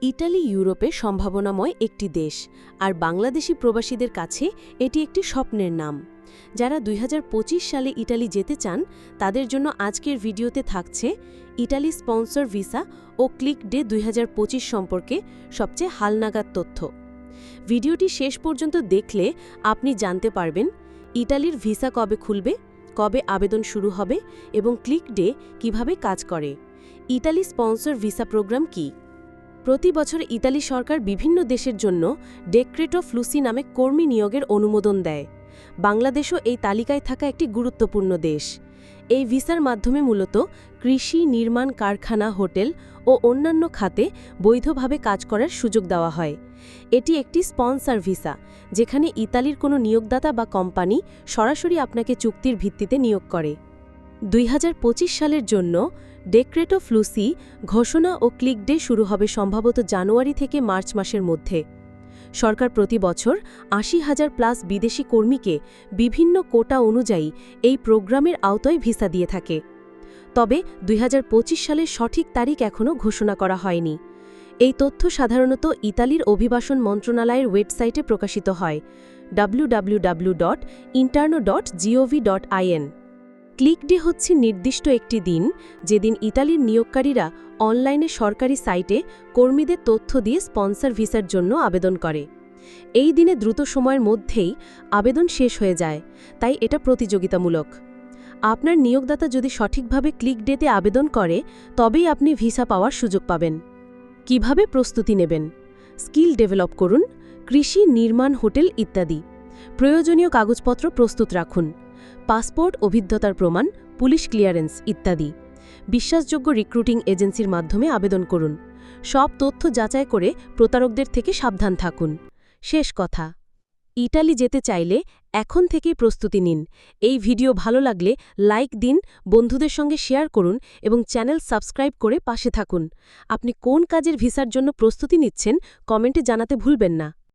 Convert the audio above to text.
Italy ইউরোপে সম্ভাবনাময় একটি দেশ, আর বাংলাদেশি প্রবাসীদের কাছে এটি একটি স্বপ্নের নাম। যারা ২০২৫ সালে ইটালি যেতে চান তাদের জন্য আজকের ভিডিওতে থাকছে ইটালি স্পন্সর ভিসা ও ক্লিক ডে ২০২৫ সম্পর্কে সবচেয়ে হালনাগাদ তথ্য। ভিডিওটি শেষ পর্যন্ত দেখলে আপনি জানতে পারবেন ইটালির ভিসা কবে খুলবে, কবে আবেদন শুরু হবে এবং ক্লিক ডে কিভাবে কাজ করে। ইটালি স্পন্সর ভিসা প্রোগ্রাম কি? প্রতি বছর ইতালি সরকার বিভিন্ন দেশের জন্য ডেক্রেটো ফ্লুসি নামে কর্মী নিয়োগের অনুমোদন দেয়। বাংলাদেশও এই তালিকায় থাকা একটি গুরুত্বপূর্ণ দেশ। এই ভিসার মাধ্যমে মূলত কৃষি, নির্মাণ, কারখানা, হোটেল ও অন্যান্য খাতে বৈধভাবে কাজ করার সুযোগ দেওয়া হয়। এটি একটি স্পন্সর ভিসা, যেখানে ইতালির কোনো নিয়োগদাতা বা কোম্পানি সরাসরি আপনাকে চুক্তির ভিত্তিতে নিয়োগ করে। ২০২৫ সালের জন্য ডেক্রেটো ফ্লুসি ঘোষণা ও ক্লিক ডে শুরু হবে সম্ভবত জানুয়ারি থেকে মার্চ মাসের মধ্যে। সরকার প্রতি বছর ৮০,০০০+ বিদেশি কর্মীকে বিভিন্ন কোটা অনুযায়ী এই প্রোগ্রামের আওতায় ভিসা দিয়ে থাকে। তবে ২০২৫ সালের সঠিক তারিখ এখনও ঘোষণা করা হয়নি। এই তথ্য সাধারণত ইতালির অভিবাসন মন্ত্রণালয়ের ওয়েবসাইটে প্রকাশিত হয় www.interno.gov.in। ক্লিক ডে হচ্ছে নির্দিষ্ট একটি দিন, যেদিন ইতালির নিয়োগকারীরা অনলাইনে সরকারি সাইটে কর্মীদের তথ্য দিয়ে স্পন্সর ভিসার জন্য আবেদন করে। এই দিনে দ্রুত সময়ের মধ্যেই আবেদন শেষ হয়ে যায়, তাই এটা প্রতিযোগিতামূলক। আপনার নিয়োগদাতা যদি সঠিকভাবে ক্লিক ডেতে আবেদন করে, তবেই আপনি ভিসা পাওয়ার সুযোগ পাবেন। কিভাবে প্রস্তুতি নেবেন? স্কিল ডেভেলপ করুন, কৃষি, নির্মাণ, হোটেল ইত্যাদি। প্রয়োজনীয় কাগজপত্র প্রস্তুত রাখুন, পাসপোর্ট, অভিজ্ঞতার প্রমাণ, পুলিশ ক্লিয়ারেন্স ইত্যাদি। বিশ্বাসযোগ্য রিক্রুটিং এজেন্সির মাধ্যমে আবেদন করুন। সব তথ্য যাচাই করে প্রতারকদের থেকে সাবধান থাকুন। শেষ কথা, ইটালি যেতে চাইলে এখন থেকেই প্রস্তুতি নিন। এই ভিডিও ভালো লাগলে লাইক দিন, বন্ধুদের সঙ্গে শেয়ার করুন এবং চ্যানেল সাবস্ক্রাইব করে পাশে থাকুন। আপনি কোন কাজের ভিসার জন্য প্রস্তুতি নিচ্ছেন কমেন্টে জানাতে ভুলবেন না।